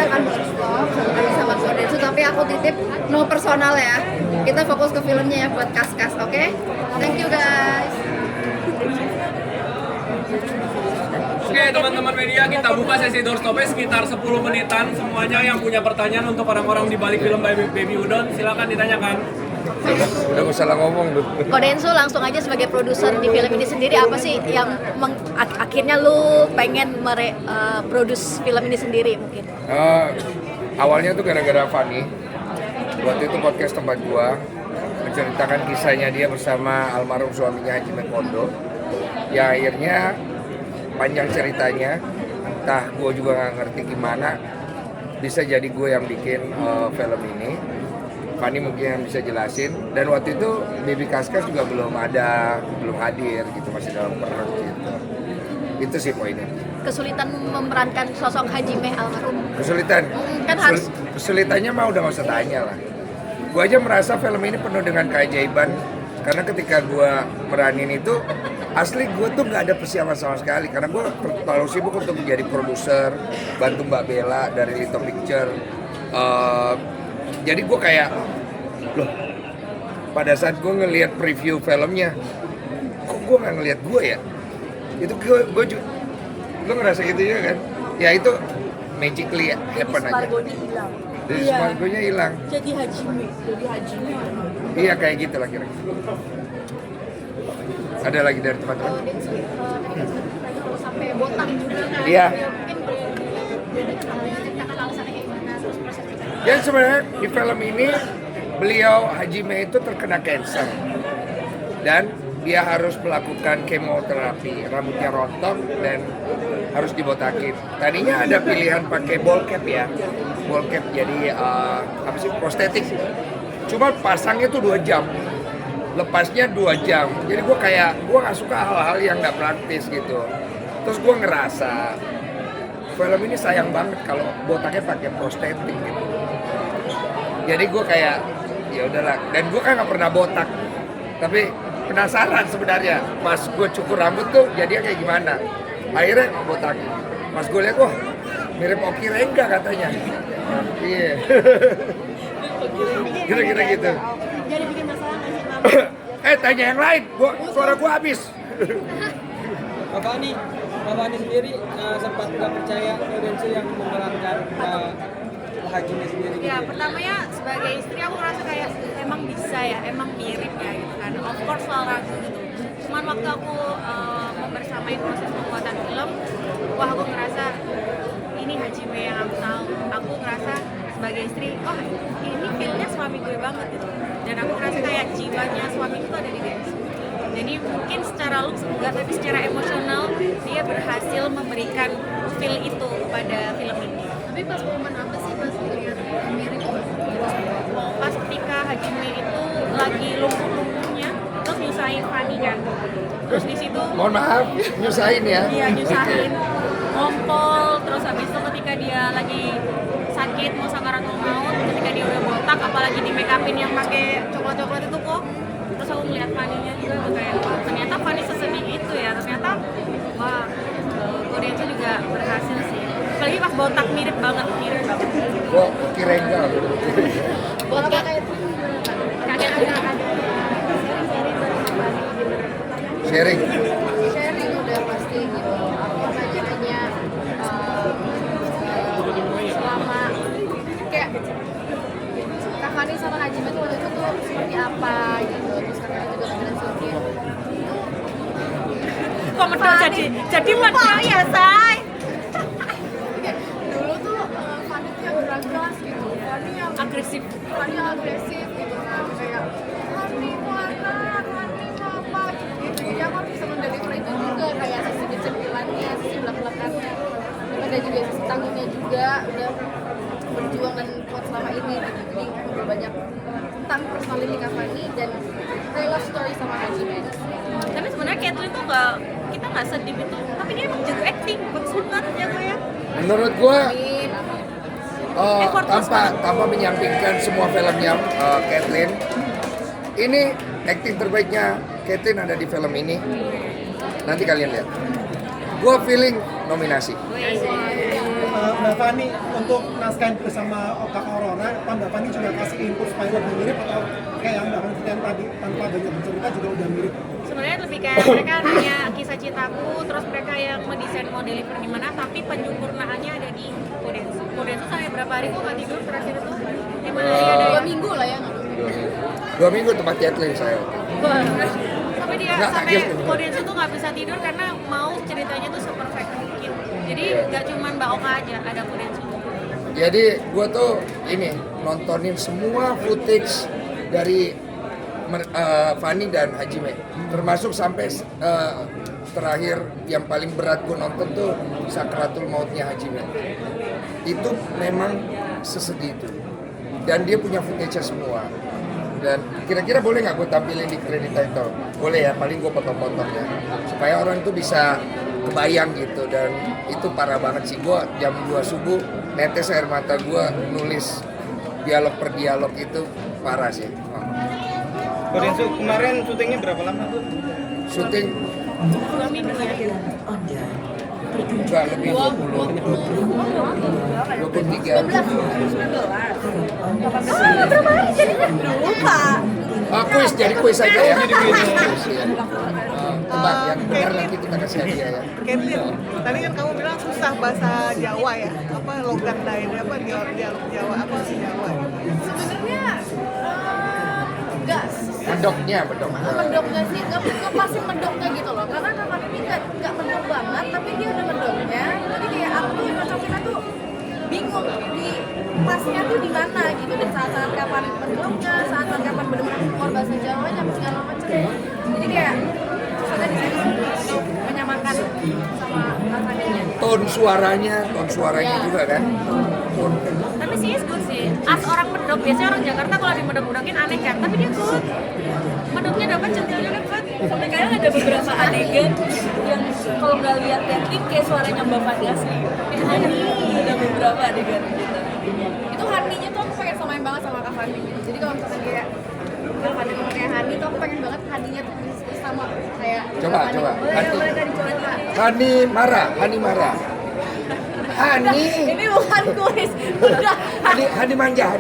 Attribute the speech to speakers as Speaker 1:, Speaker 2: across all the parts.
Speaker 1: akan vlog sama Kodensu, tapi aku titip no personal ya. Kita fokus ke filmnya ya buat kas-kas, oke? Thank you guys.
Speaker 2: Oke teman-teman media, kita buka sesi doorstopnya sekitar 10 menitan. Semuanya yang punya pertanyaan untuk orang-orang di balik film Baby Udon, silakan ditanyakan.
Speaker 3: Udah gak salah ngomong tuh.
Speaker 4: Kodensu langsung aja sebagai produser di film ini sendiri, apa sih yang akhirnya lu pengen produce film ini sendiri mungkin?
Speaker 3: Awalnya tuh gara-gara Fanny. Waktu itu podcast tempat gua menceritakan kisahnya dia bersama almarhum suaminya Haji Kondo. Ya akhirnya panjang ceritanya, entah gua juga nggak ngerti gimana bisa jadi gue yang bikin film ini. Fanny mungkin yang bisa jelasin. Dan waktu itu Baby Kaskas juga belum hadir gitu, masih dalam perut gitu. Itu sih poinnya.
Speaker 4: Kesulitan memerankan sosok Hajime almarhum.
Speaker 3: Kesulitan?
Speaker 4: Kan harus.
Speaker 3: Kesulitannya mah udah gak usah tanya lah. Gue aja merasa film ini penuh dengan keajaiban. Karena ketika gue meranin itu, asli gue tuh gak ada persiapan sama sekali. Karena gue terlalu sibuk untuk menjadi produser, bantu Mbak Bella dari Little Picture. Jadi gue kayak, loh, pada saat gue ngelihat preview filmnya, kok gue gak ngelihat gue ya? Itu gue juga, lo ngerasa gitu ya kan? Ya itu magically happen aja.
Speaker 4: Hilang.
Speaker 3: Jadi smargonya hilang.
Speaker 4: Jadi Hajime.
Speaker 3: Iya kayak gitu lah kira-kira. Ada lagi dari teman-teman?
Speaker 4: Sampai botak juga.
Speaker 3: Iya.
Speaker 4: Ceritakan alasannya kayak gimana, terus proses kita.
Speaker 3: Dan sebenarnya di film ini beliau Hajime itu terkena cancer dan dia harus melakukan kemoterapi, rambutnya rontok dan harus dibotakin. Tadinya ada pilihan pakai ball cap ya, ball cap jadi prostetik. Cuma pasangnya tuh 2 jam, lepasnya 2 jam. Jadi gue nggak suka hal-hal yang nggak praktis gitu. Terus gue ngerasa film ini sayang banget kalau botaknya pakai prostetik gitu. Jadi gue kayak ya udahlah, dan gue kan nggak pernah botak, tapi penasaran sebenarnya pas gue cukur rambut tuh jadinya kayak gimana. Akhirnya botak. Pas gue lihat wah mirip Oki Rengga katanya. Iya. Kira-kira gitu.
Speaker 4: Jadi bikin masalah nggak sih,
Speaker 3: Tanya yang lain, suara gue habis.
Speaker 5: Bapak Ani sendiri sempat nggak percaya Kodensu yang memerankan Hajime sendiri gitu.
Speaker 6: Ya, pertamanya sebagai istri aku ngerasa kayak emang bisa ya, emang mirip ya gitu kan. Of course soal ragu gitu. Cuman waktu aku membersamai proses pembuatan film, wah aku ngerasa ini Hajime yang aku tahu. Aku ngerasa sebagai istri, wah ini feelnya suami gue banget gitu. Dan aku ngerasa kayak jiwanya suami itu ada di Densu. Jadi mungkin secara looks enggak, tapi secara emosional dia berhasil memberikan feel itu kepada film ini.
Speaker 1: Tapi pas momen apa sih pas lihat mirip?
Speaker 6: Pas ketika Hajime itu lagi lumpuh-lumpuhnya, terus nyusahin Fanny kan. Terus di situ,
Speaker 3: Mohon maaf, nyusahin ya.
Speaker 6: iya nyusahin, ngompol. Terus habis itu ketika dia lagi sakit mau sakaratul maut, ketika dia udah botak, apalagi di make upin yang pakai coklat-coklat itu kok. Terus aku ngeliat Fanny-nya juga kayak, wah ternyata Fanny sesedih itu ya. Ternyata, wah Kodensu juga berhasil sih. Apalagi pas botak mirip banget.
Speaker 3: Kok Oki Rengga?
Speaker 4: Botak.
Speaker 6: Kakek ada.
Speaker 3: Sharing.
Speaker 1: Sharing udah pasti gitu. Aku nanya-nanya selama kayak Kak Fani sama Hajime tuh waktu itu tuh seperti apa gitu. Terus kakaknya juga sebenarnya sedikit.
Speaker 6: Kok medok jadi medok ya say?
Speaker 1: Dulu tuh Fani tuh yang gerak-geras gitu. Fani yang
Speaker 6: Agresif.
Speaker 1: gitu kan. Kayak Fani mana, Fani apa gitu. Jadi aku bisa mendeliver itu juga kayak sisi kecemilannya, sisi belak-belakannya. Dan ada juga sisi tanggungnya juga udah berjuang dan kuat selama ini gitu. Jadi ngobrol banyak tentang personality Kak Fani dan real love story sama Hajime.
Speaker 6: Tapi sebenarnya Caitlyn tuh kita nggak sedih itu, tapi dia emang jago acting, bagus banget ya gue ya.
Speaker 3: Menurut gue
Speaker 1: Amin.
Speaker 3: tanpa menyampingkan semua filmnya Caitlyn, ini acting terbaiknya Caitlyn ada di film ini. Nanti kalian lihat. Gue feeling nominasi.
Speaker 7: Mbak Fani untuk naskah bersama Kakak Aurora, apa Mbak Fani juga kasih input supaya lebih mirip atau kayak yang Mbak Fani tadi tanpa banyak bercerita juga udah mirip?
Speaker 6: Sebenarnya lebih kayak mereka nanya kisah cintaku, terus mereka yang mendesain mau deliver gimana, tapi penyempurnaannya ada di Kodensu. Kodensu sampai berapa hari kok nggak tidur terakhir tuh? 5 hari ada ya?
Speaker 1: 2 minggu lah ya.
Speaker 3: 2 minggu tempat deadline saya.
Speaker 6: Sampai dia
Speaker 3: Nggak,
Speaker 6: sampai
Speaker 3: kaget.
Speaker 6: Kodensu tuh nggak bisa tidur karena mau ceritanya tuh seperfect mungkin. Jadi nggak cuma Mbak Oka aja, ada Kodensu.
Speaker 3: Jadi gue tuh ini nontonin semua footage dari Fani dan Hajime, termasuk sampai terakhir yang paling berat gue nonton tuh Sakratul Mautnya Hajime. Itu memang sesedih itu, dan dia punya footage semua. Dan kira-kira boleh nggak gue tampilin di kredit title? Boleh ya, paling gue potong-potong ya, supaya orang tuh bisa kebayang gitu. Dan itu parah banget sih, gue jam 2 subuh netes air mata gue nulis dialog per dialog, itu parah sih.
Speaker 5: Kodensu kemarin syutingnya berapa lama tuh?
Speaker 3: Syuting
Speaker 6: 2 minggu ya.
Speaker 3: enggak lebih 23. Kuis, jadi kuis aja ya. Kuis, ya. Tebak yang benar nanti kita kasih hadiah ya.
Speaker 8: Kathleen, tadi kan kamu bilang susah bahasa Jawa ya, apa logat lain, apa dialog Jawa, apa Jawa?
Speaker 1: Sebenarnya enggak
Speaker 3: Mendoknya.
Speaker 1: mendoknya sih, nggak pasti mendoknya gitu loh, karena kakak ini nggak mendok banget, tapi dia udah mendoknya. Jadi kayak aku tuh nyocokin tuh bingung di pasnya tuh di mana gitu, dan saat-saat kapan mendoknya, saat-saat kapan benar-benar keluar bahasa Jawanya segala macam. Jadi kayak susahnya di sini untuk menyamakan sama kakaknya.
Speaker 3: Ton suaranya juga kan.
Speaker 6: Tapi sih is good sih. As orang medok, biasanya orang Jakarta kalau di medok-medokin aneh kan, tapi dia good. Medoknya dapat, centilnya dapat.
Speaker 4: Sampai kadang ada beberapa adegan yang kalau nggak lihat teknik kayak suaranya Mbak Fani asli. Ada beberapa adegan gitu.
Speaker 1: Itu Haninya tuh aku pengen samain banget sama Kak Fani gitu. Jadi kalau misalkan kayak Kak Fani ngomong kayak Hani tuh aku pengen banget Haninya tuh sama kayak
Speaker 3: Coba.
Speaker 1: boleh tadi coba.
Speaker 3: Hani marah. Hani
Speaker 1: Ini bukan kuis. Udah.
Speaker 3: Hani manja.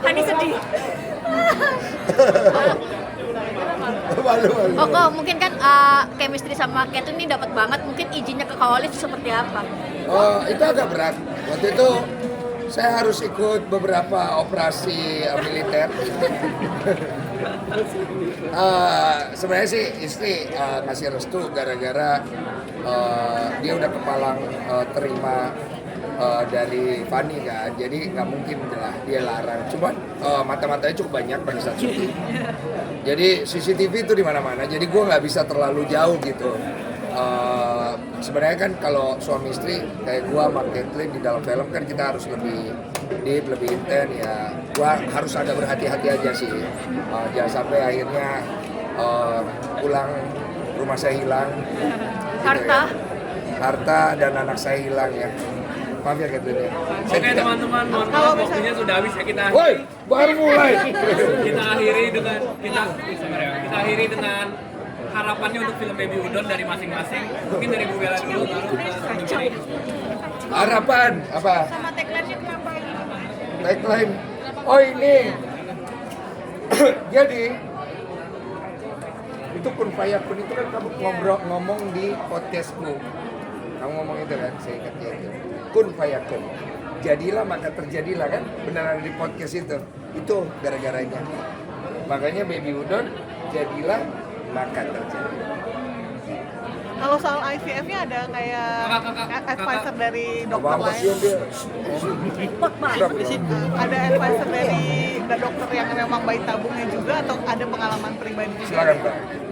Speaker 6: Hani sedih.
Speaker 3: Malu.
Speaker 4: Oh kok mungkin kan chemistry sama Kat ini dapat banget, mungkin izinnya ke Kak Olive seperti apa?
Speaker 3: Oh, itu agak berat. Waktu itu saya harus ikut beberapa operasi militer. Sebenarnya sih istri ngasih restu gara-gara dia udah kepalang terima dari Fani kan, jadi nggak mungkin lah dia larang. Cuman mata-matanya cukup banyak pada saat syuting. Jadi CCTV itu di mana-mana. Jadi gue nggak bisa terlalu jauh gitu. Sebenarnya kan kalau suami istri kayak gue sama Kathleen di dalam film kan kita harus lebih deep, lebih intens ya. Gue harus agak berhati-hati aja sih. Jangan sampai akhirnya pulang rumah saya hilang. Gitu ya. Harta dan anak saya hilang ya. Maaf ya Kathleen ya.
Speaker 2: Oke teman-teman, mohon maaf waktunya sudah habis ya, kita
Speaker 3: Woi, baru mulai.
Speaker 2: kita akhiri dengan harapannya untuk film Baby Udon dari masing-masing. Mungkin dari Bu Bella dulu, baru ke Jimmy.
Speaker 3: Harapan apa?
Speaker 6: Sama tagline-nya kenapa ini?
Speaker 3: Tagline. Oh ini. Jadi itu kun fayakun itu kan kamu ngomong di podcastmu. Kamu ngomong itu kan, saya ingat ya itu. Kun fayakun. Jadilah maka terjadilah kan, beneran di podcast itu. Itu gara-garanya. Makanya Baby Udon jadilah maka terjadi.
Speaker 8: Kalau soal IVF-nya ada kayak advisor dari dokter
Speaker 3: Apa
Speaker 8: lain?
Speaker 3: sih dia?
Speaker 8: Ada advisor dari dokter yang memang bayi tabungnya juga atau ada pengalaman pribadi juga?
Speaker 3: Silakan Pak.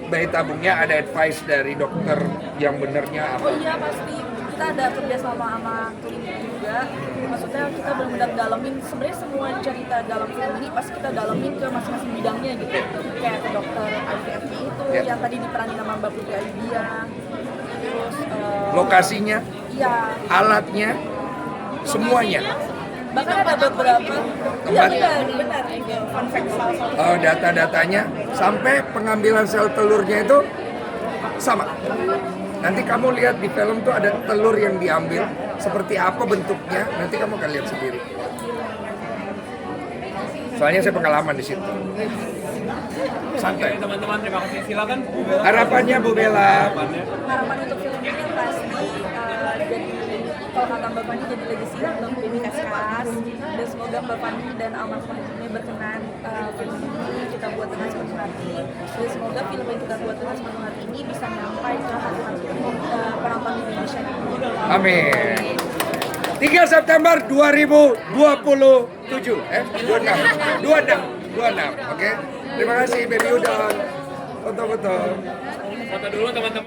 Speaker 3: Bayi tabungnya ada advice dari dokter yang benernya apa?
Speaker 4: Oh iya pasti, kita ada kerja sama klinik juga. Maksudnya kita benar-benar dalamin sebenarnya semua cerita dalam film ini pasti kita dalamin ke masing-masing bidangnya gitu. Kayak ke dokter IVF-nya itu yang tadi diperanin sama Mbak Putri Aidia. Terus
Speaker 3: Lokasinya,
Speaker 4: iya,
Speaker 3: alatnya, semuanya.
Speaker 4: bahkan ada beberapa
Speaker 3: Tempat.
Speaker 4: benar fun fact salah satu
Speaker 3: Data-datanya sampai pengambilan sel telurnya itu Sama. Nanti kamu lihat di film tuh ada telur yang diambil, seperti apa bentuknya, nanti kamu akan lihat sendiri. Soalnya saya pengalaman di situ. Santai.
Speaker 2: Oke, teman-teman, terima kasih. Silakan. Bu Bella.
Speaker 3: Harapannya Bu Bella.
Speaker 2: Harapannya.
Speaker 4: Harapan untuk film ini yang pasti jadi kalau kata Mbak Fani jadi legacy untuk Baby Kaskas, dan semoga Mbak Fani dan almarhum ini berkenan film ini kita buat dengan sepenuh hati, dan semoga film yang kita buat dengan sepenuh hati ini bisa nyampai ke hati-hati penonton Indonesia.
Speaker 3: Amin. 3 September 2027. 26. Oke. Terima kasih Baby Udon. Foto-foto.
Speaker 2: Foto dulu teman-teman.